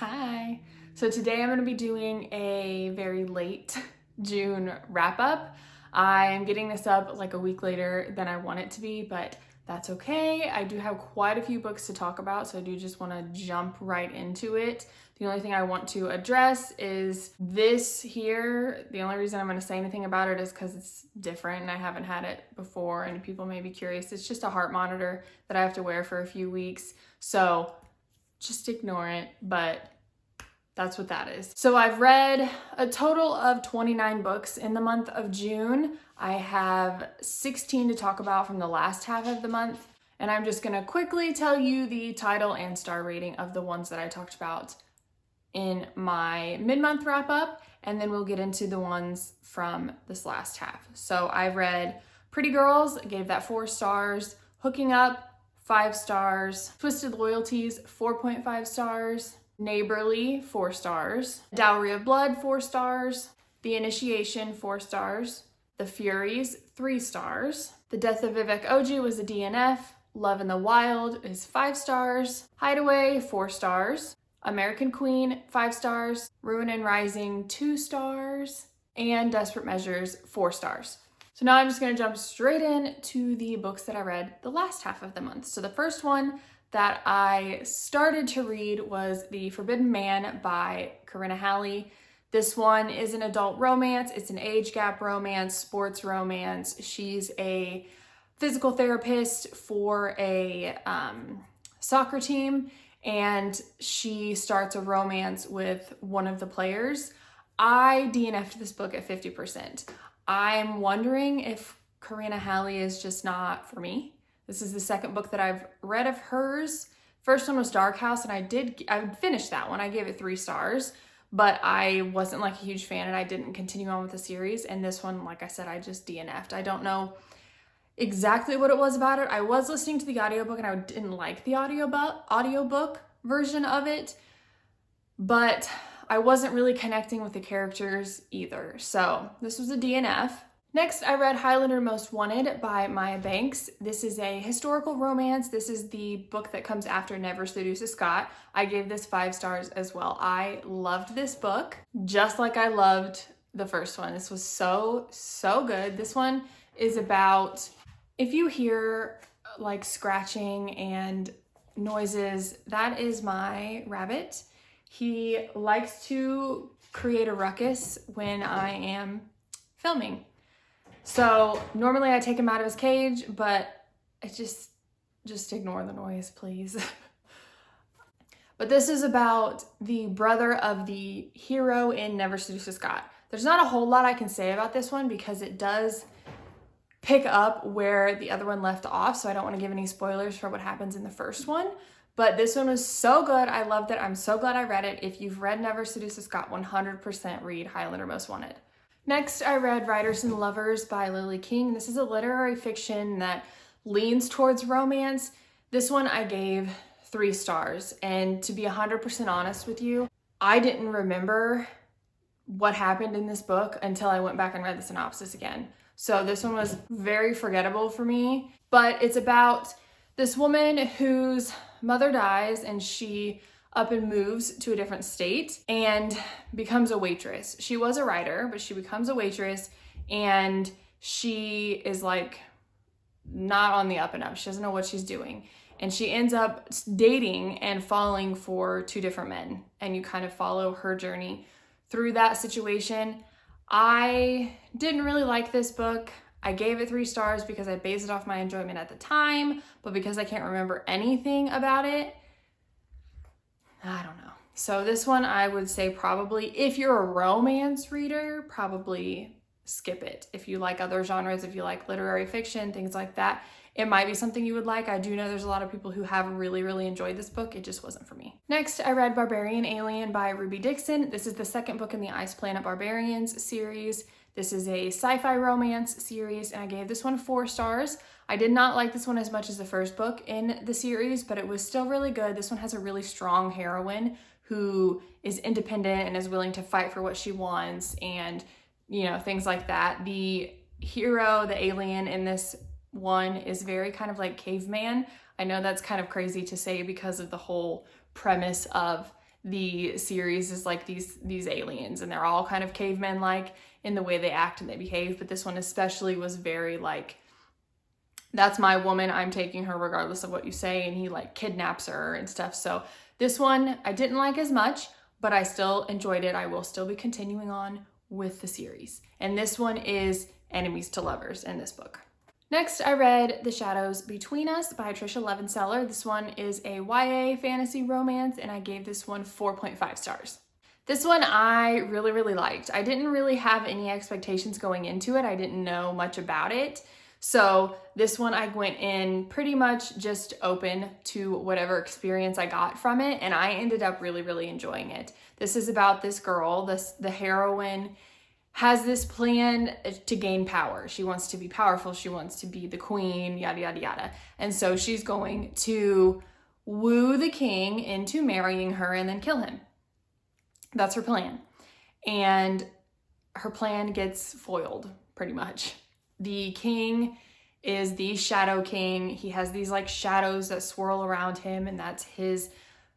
Hi. So today I'm going to be doing a very late June wrap up. I'm getting this up like a week later than I want it to be, but that's okay. I do have quite a few books to talk about, so I do just want to jump right into it. The only thing I want to address is this here. The only reason I'm going to say anything about it is because it's different and I haven't had it before and people may be curious. It's just a heart monitor that I have to wear for a few weeks, so just ignore it, but that's what that is. So I've read a total of 29 books in the month of June. I have 16 to talk about from the last half of the month, and I'm just gonna quickly tell you the title and star rating of the ones that I talked about in my mid-month wrap up, and then we'll get into the ones from this last half. So I've read Pretty Girls, gave that 4 stars, Hooking Up, 5 stars, Twisted Loyalties, 4.5 stars, Neighborly, 4 stars, Dowry of Blood, 4 stars, The Initiation, 4 stars, The Furies, 3 stars, The Death of Vivek Oji was a DNF, Love in the Wild is 5 stars, Hideaway, 4 stars, American Queen, 5 stars, Ruin and Rising, 2 stars, and Desperate Measures, 4 stars. So now I'm just going to jump straight in to the books that I read the last half of the month. So the first one that I started to read was The Forbidden Man by Corinna Halley. This one is an adult romance. It's an age gap romance, sports romance. She's a physical therapist for a soccer team, and she starts a romance with one of the players. I DNF'd this book at 50%. I'm wondering if Corinna Halley is just not for me. This is the second book that I've read of hers. First one was Dark House, and I finished that one. I gave it 3 stars, but I wasn't like a huge fan and I didn't continue on with the series. And this one, like I said, I just DNF'd. I don't know exactly what it was about it. I was listening to the audiobook and I didn't like the audiobook version of it, but I wasn't really connecting with the characters either. So this was a DNF. Next, I read Highlander Most Wanted by Maya Banks. This is a historical romance. This is the book that comes after Never Seduce a Scot. I gave this 5 stars as well. I loved this book, just like I loved the first one. This was so good. This one is about, if you hear like scratching and noises, that is my rabbit. He likes to create a ruckus when I am filming. So normally I take him out of his cage, but I just ignore the noise, please. But this is about the brother of the hero in Never Seduce a Scot. There's not a whole lot I can say about this one because it does pick up where the other one left off, so I don't want to give any spoilers for what happens in the first one. But this one was so good. I loved it. I'm so glad I read it. If you've read Never Seduce a Scot, 100% read Highlander Most Wanted. Next, I read Writers and Lovers by Lily King. This is a literary fiction that leans towards romance. This one I gave 3 stars. And to be 100% honest with you, I didn't remember what happened in this book until I went back and read the synopsis again. So this one was very forgettable for me. But it's about this woman whose mother dies and she up and moves to a different state and becomes a waitress. She was a writer, but she becomes a waitress, and she is like not on the up and up. She doesn't know what she's doing. And she ends up dating and falling for 2 different men. And you kind of follow her journey through that situation. I didn't really like this book. I gave it 3 stars because I based it off my enjoyment at the time, but because I can't remember anything about it, I don't know. So this one I would say probably, if you're a romance reader, probably skip it. If you like other genres, if you like literary fiction, things like that, it might be something you would like. I do know there's a lot of people who have really enjoyed this book. It just wasn't for me. Next, I read Barbarian Alien by Ruby Dixon. This is the second book in the Ice Planet Barbarians series. This is a sci-fi romance series, and I gave this one 4 stars. I did not like this one as much as the first book in the series, but it was still really good. This one has a really strong heroine who is independent and is willing to fight for what she wants and, you know, things like that. The hero, the alien in this one, is very kind of like caveman. I know that's kind of crazy to say because of the whole premise of the series is like these aliens, and they're all kind of cavemen like in the way they act and they behave, but this one especially was very like, that's my woman, I'm taking her regardless of what you say, and he like kidnaps her and stuff. So this one I didn't like as much, but I still enjoyed it. I will still be continuing on with the series. And this one is enemies to lovers in this book. Next, I read The Shadows Between Us by Trisha Levenseller. This one is a YA fantasy romance, and I gave this one 4.5 stars. This one I really, really liked. I didn't really have any expectations going into it. I didn't know much about it. So this one I went in pretty much just open to whatever experience I got from it, and I ended up really, really enjoying it. This is about this girl, the heroine has this plan to gain power. She wants to be powerful, she wants to be the queen, yada, yada, yada. And so she's going to woo the king into marrying her and then kill him. That's her plan. And her plan gets foiled, pretty much. The king is the shadow king. He has these like shadows that swirl around him, and that's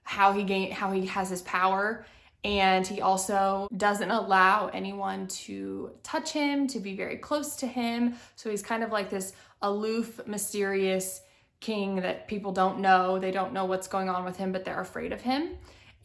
how he has his power. And he also doesn't allow anyone to touch him, to be very close to him. So he's kind of like this aloof, mysterious king that people don't know. They don't know what's going on with him, but they're afraid of him.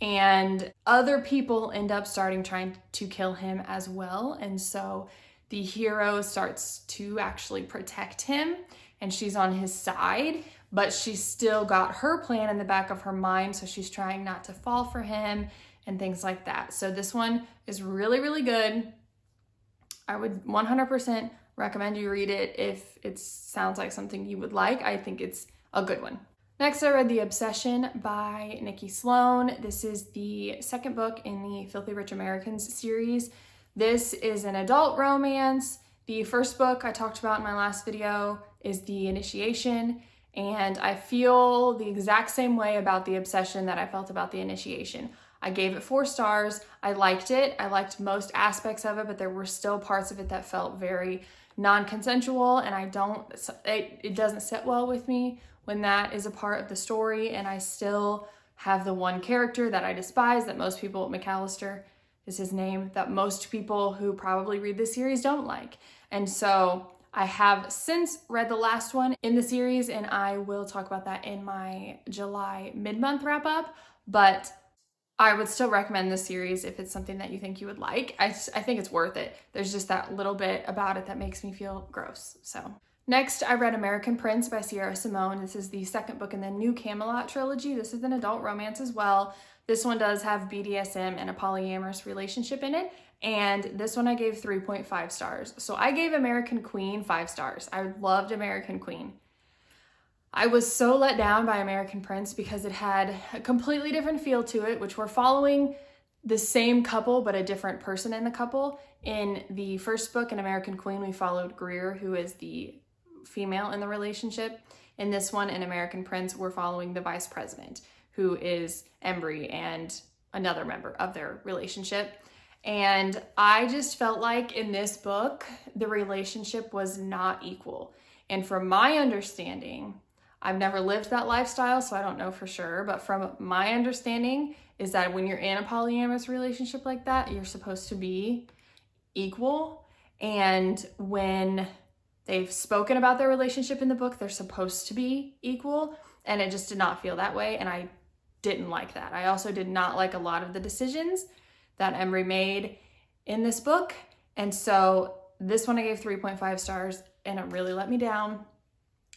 And other people end up trying to kill him as well. And so the hero starts to actually protect him, and she's on his side, but she's still got her plan in the back of her mind. So she's trying not to fall for him and things like that. So this one is really, really good. I would 100% recommend you read it if it sounds like something you would like. I think it's a good one. Next, I read The Obsession by Nikki Sloan. This is the second book in the Filthy Rich Americans series. This is an adult romance. The first book I talked about in my last video is The Initiation, and I feel the exact same way about The Obsession that I felt about The Initiation. I gave it 4 stars. I liked it. I liked most aspects of it, but there were still parts of it that felt very non-consensual, and it doesn't sit well with me when that is a part of the story. And I still have the one character that I despise, that most people, McAllister is his name, that most people who probably read this series don't like. And so I have since read the last one in the series, and I will talk about that in my July mid-month wrap-up, but I would still recommend this series if it's something that you think you would like. I think it's worth it. There's just that little bit about it that makes me feel gross. So next, I read American Prince by Sierra Simone. This is the second book in the New Camelot trilogy. This is an adult romance as well. This one does have BDSM and a polyamorous relationship in it. And this one I gave 3.5 stars. So I gave American Queen 5 stars. I loved American Queen. I was so let down by American Prince because it had a completely different feel to it, which we're following the same couple, but a different person in the couple. In the first book, in American Queen, we followed Greer, who is the female in the relationship. In this one, in American Prince, we're following the vice president, who is Embry and another member of their relationship. And I just felt like in this book, the relationship was not equal. And from my understanding, I've never lived that lifestyle, so I don't know for sure, but from my understanding is that when you're in a polyamorous relationship like that, you're supposed to be equal. And when they've spoken about their relationship in the book, they're supposed to be equal. And it just did not feel that way, and I didn't like that. I also did not like a lot of the decisions that Emery made in this book. And so this one I gave 3.5 stars, and it really let me down.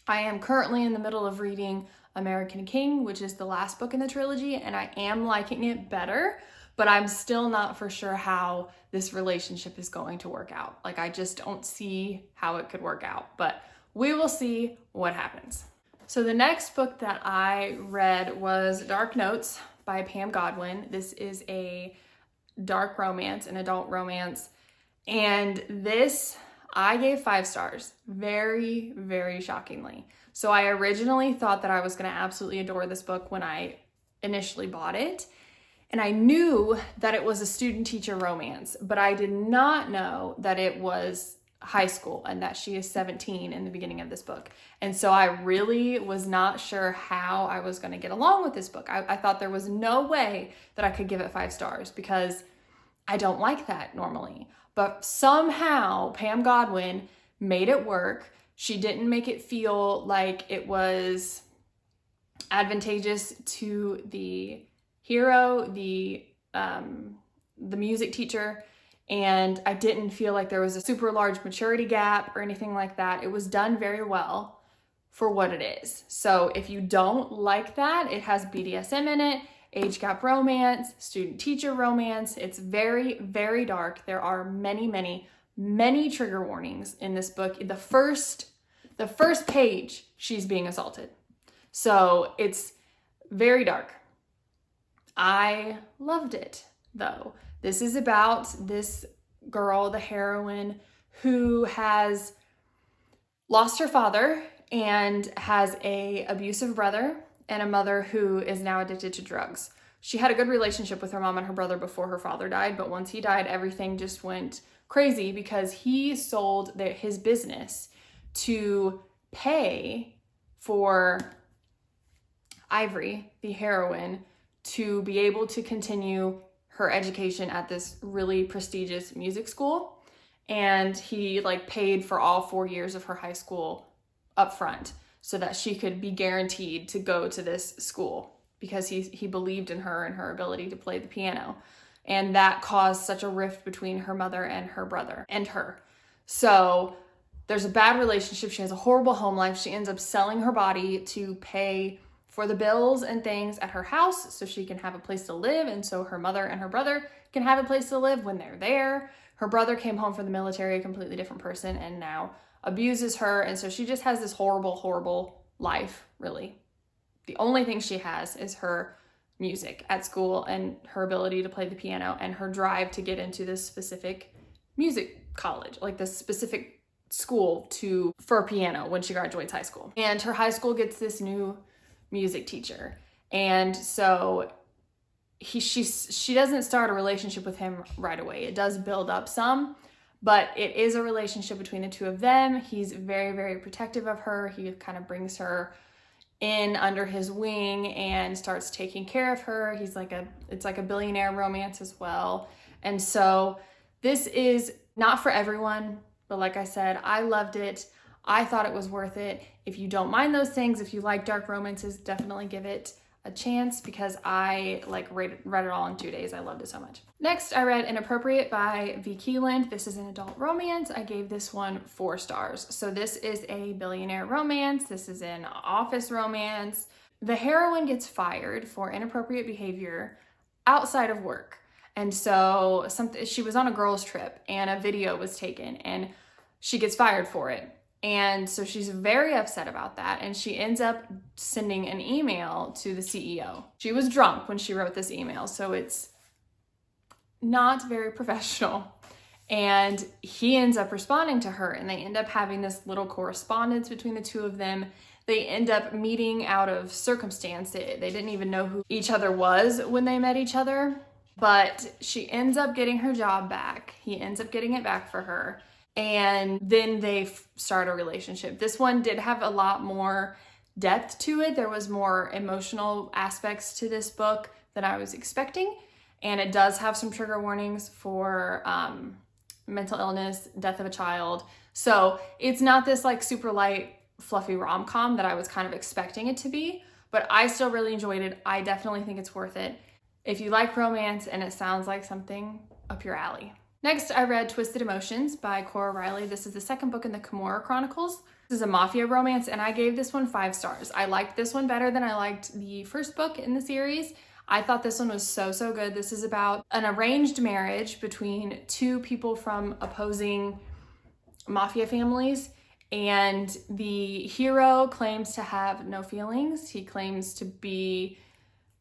I am currently in the middle of reading American King, which is the last book in the trilogy, and I am liking it better, but I'm still not for sure how this relationship is going to work out. Like, I just don't see how it could work out, but we will see what happens. So the next book that I read was Dark Notes by Pam Godwin. This is a dark romance, an adult romance, and this I gave 5 stars, very, very shockingly. So I originally thought that I was going to absolutely adore this book when I initially bought it. And I knew that it was a student-teacher romance, but I did not know that it was high school and that she is 17 in the beginning of this book. And so I really was not sure how I was going to get along with this book. I thought there was no way that I could give it 5 stars because I don't like that normally. But somehow Pam Godwin made it work. She didn't make it feel like it was advantageous to the hero, the music teacher, and I didn't feel like there was a super large maturity gap or anything like that. It was done very well for what it is. So if you don't like that, it has BDSM in it, age gap romance, student teacher romance. It's very, very dark. There are many, many, many trigger warnings in this book. The first page, she's being assaulted. So it's very dark. I loved it though. This is about this girl, the heroine, who has lost her father and has an abusive brother and a mother who is now addicted to drugs. She had a good relationship with her mom and her brother before her father died, but once he died, everything just went crazy because he sold his business to pay for Ivory, the heroine, to be able to continue her education at this really prestigious music school. And he paid for all 4 years of her high school up front so that she could be guaranteed to go to this school because he believed in her and her ability to play the piano. And that caused such a rift between her mother and her brother and her. So there's a bad relationship. She has a horrible home life. She ends up selling her body to pay for the bills and things at her house so she can have a place to live, and so her mother and her brother can have a place to live when they're there. Her brother came home from the military, a completely different person, and now abuses her, and so she just has this horrible, horrible life, really. The only thing she has is her music at school and her ability to play the piano and her drive to get into this specific music college, this specific school for piano when she graduates high school. And her high school gets this new music teacher, and so she doesn't start a relationship with him right away. It does build up some, but it is a relationship between the two of them. He's very, very protective of her. He kind of brings her in under his wing and starts taking care of her. It's like a billionaire romance as well. And so this is not for everyone, but like I said, I loved it. I thought it was worth it. If you don't mind those things, if you like dark romances, definitely give it a chance because I read it all in 2 days. I loved it so much. Next, I read Inappropriate by V. Keeland. This is an adult romance. I gave this one 4 stars. So this is a billionaire romance. This is an office romance. The heroine gets fired for inappropriate behavior outside of work. And so she was on a girls' trip and a video was taken and she gets fired for it. And so she's very upset about that, and she ends up sending an email to the CEO. She was drunk when she wrote this email, so it's not very professional. And he ends up responding to her, and they end up having this little correspondence between the two of them. They end up meeting out of circumstance. They didn't even know who each other was when they met each other, but she ends up getting her job back. He ends up getting it back for her. And then they start a relationship. This one did have a lot more depth to it. There was more emotional aspects to this book than I was expecting. And it does have some trigger warnings for mental illness, death of a child. So it's not this super light, fluffy rom-com that I was kind of expecting it to be, but I still really enjoyed it. I definitely think it's worth it if you like romance and it sounds like something up your alley. Next, I read Twisted Emotions by Cora Riley. This is the second book in the Kimura Chronicles. This is a mafia romance, and I gave this one 5 stars. I liked this one better than I liked the first book in the series. I thought this one was so good. This is about an arranged marriage between 2 people from opposing mafia families, and the hero claims to have no feelings. He claims to be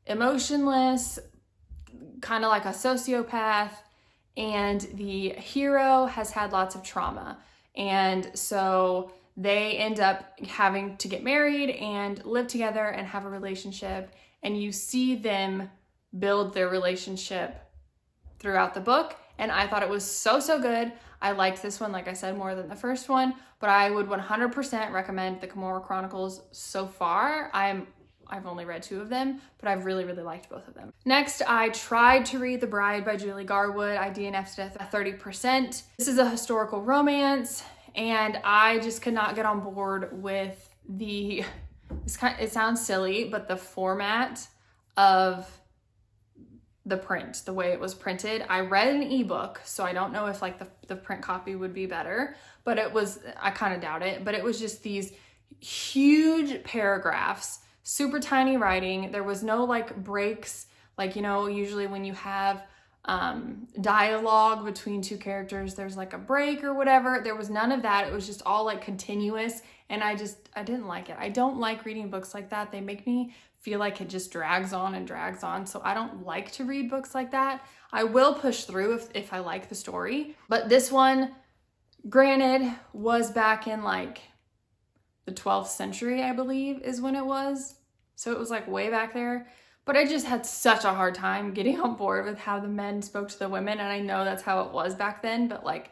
emotionless, kind of like a sociopath. And the hero has had lots of trauma. And so they end up having to get married and live together and have a relationship. And you see them build their relationship throughout the book. and I thought it was so good. I liked this one, like I said, more than the first one, but I would 100% recommend the Kimura Chronicles so far. I've only read 2 of them, but I've really liked both of them. Next, I tried to read The Bride by Julie Garwood. I DNF'd it at 30%. This is a historical romance, and I just could not get on board with it sounds silly, but the format of the print, the way it was printed. I read an ebook, so I don't know if like the print copy would be better, but I kind of doubt it, but it was just these huge paragraphs, super tiny writing. There was no like breaks, like, usually when you have dialogue between 2 characters, there's like a break or whatever. There was none of that. It was just all like continuous, and I didn't like it. I don't like reading books like that. They make me feel like it just drags on and drags on. So I don't like to read books like that. I will push through if I like the story. But this one, granted, was back in like the 12th century, I believe is when it was. So it was like way back there. But I just had such a hard time getting on board with how the men spoke to the women. And I know that's how it was back then. But like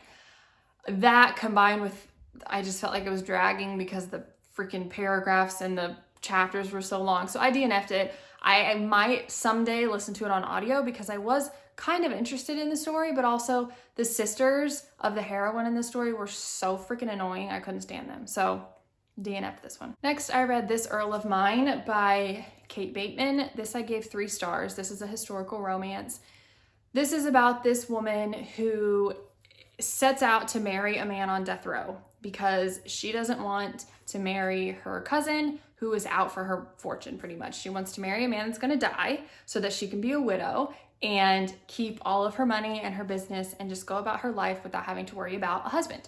that combined with, I just felt like it was dragging because the freaking paragraphs and the chapters were so long. So I DNF'd it. I might someday listen to it on audio because I was kind of interested in the story, but also the sisters of the heroine in the story were so freaking annoying. I couldn't stand them. So DNF'd this one. Next, I read This Earl of Mine by Kate Bateman. This I gave 3 stars. This is a historical romance. This is about this woman who sets out to marry a man on death row because she doesn't want to marry her cousin who is out for her fortune, pretty much. She wants to marry a man that's gonna die so that she can be a widow and keep all of her money and her business and just go about her life without having to worry about a husband.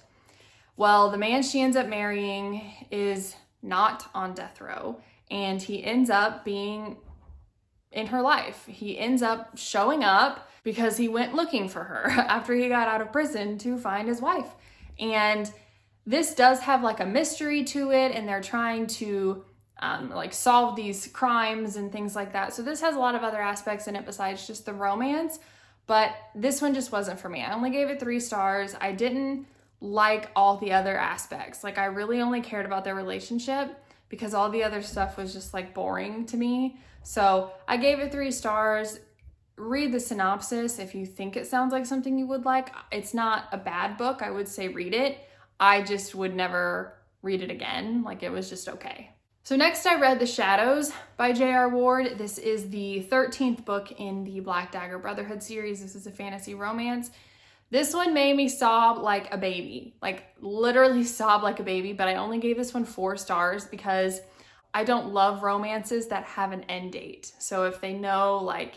Well, the man she ends up marrying is not on death row, and he ends up being in her life. He ends up showing up because he went looking for her after he got out of prison to find his wife. And this does have like a mystery to it, and they're trying to like solve these crimes and things like that. So this has a lot of other aspects in it besides just the romance, but this one just wasn't for me. I only gave it 3 stars. I didn't like all the other aspects. Like I really only cared about their relationship because all the other stuff was just like boring to me. So I gave it 3 stars. Read the synopsis if you think it sounds like something you would like. It's not a bad book. I would say read it. I just would never read it again. Like it was just okay. So next I read The Shadows by J.R. Ward. This is the 13th book in the Black Dagger Brotherhood series. This is a fantasy romance. This one made me sob like a baby, like literally sob like a baby, but I only gave this one 4 stars because I don't love romances that have an end date. So if they know like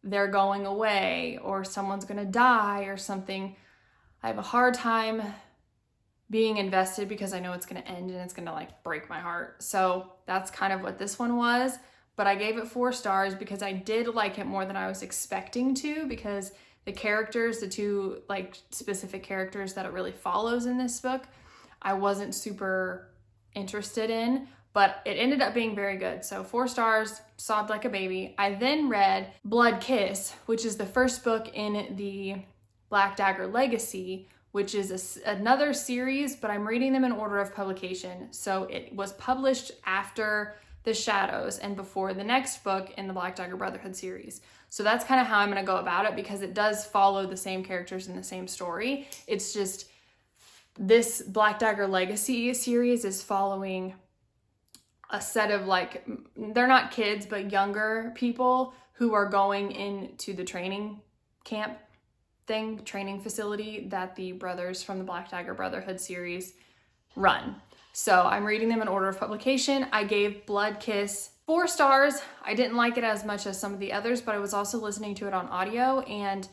they're going away or someone's gonna die or something, I have a hard time being invested because I know it's gonna end and it's gonna like break my heart. So that's kind of what this one was, but I gave it 4 stars because I did like it more than I was expecting to, because the characters, the 2 like specific characters that it really follows in this book, I wasn't super interested in, but it ended up being very good. So 4 stars, sobbed like a baby. I then read Blood Kiss, which is the first book in the Black Dagger Legacy, which is another series, but I'm reading them in order of publication. So it was published after The Shadows and before the next book in the Black Dagger Brotherhood series. So that's kind of how I'm gonna go about it because it does follow the same characters in the same story. It's just this Black Dagger Legacy series is following a set of like, they're not kids, but younger people who are going into the training camp training facility that the brothers from the Black Dagger Brotherhood series run. So I'm reading them in order of publication. I gave Blood Kiss 4 stars. I didn't like it as much as some of the others, but I was also listening to it on audio, and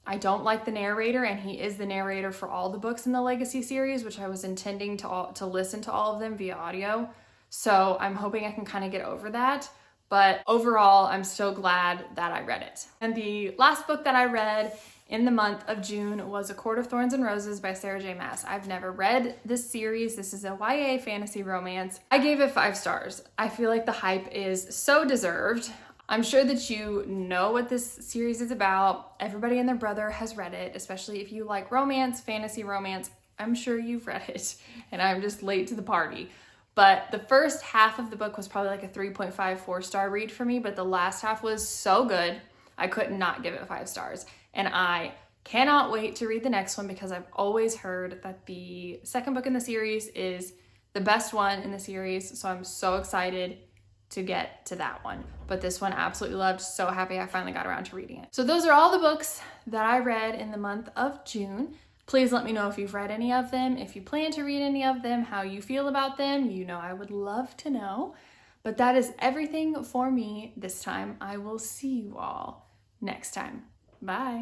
I don't like the narrator, and he is the narrator for all the books in the Legacy series, which I was intending to listen to all of them via audio. So I'm hoping I can kind of get over that. But overall, I'm still glad that I read it. And the last book that I read in the month of June was A Court of Thorns and Roses by Sarah J. Maas. I've never read this series. This is a YA fantasy romance. I gave it 5 stars. I feel like the hype is so deserved. I'm sure that you know what this series is about. Everybody and their brother has read it, especially if you like romance, fantasy romance. I'm sure you've read it, and I'm just late to the party. But the first half of the book was probably like a 3.5, 4-star read for me, but the last half was so good, I could not give it 5 stars. And I cannot wait to read the next one because I've always heard that the second book in the series is the best one in the series, so I'm so excited to get to that one. But this one I absolutely loved, so happy I finally got around to reading it. So those are all the books that I read in the month of June. Please let me know if you've read any of them, if you plan to read any of them, how you feel about them. You know I would love to know. But that is everything for me this time. I will see you all next time. Bye.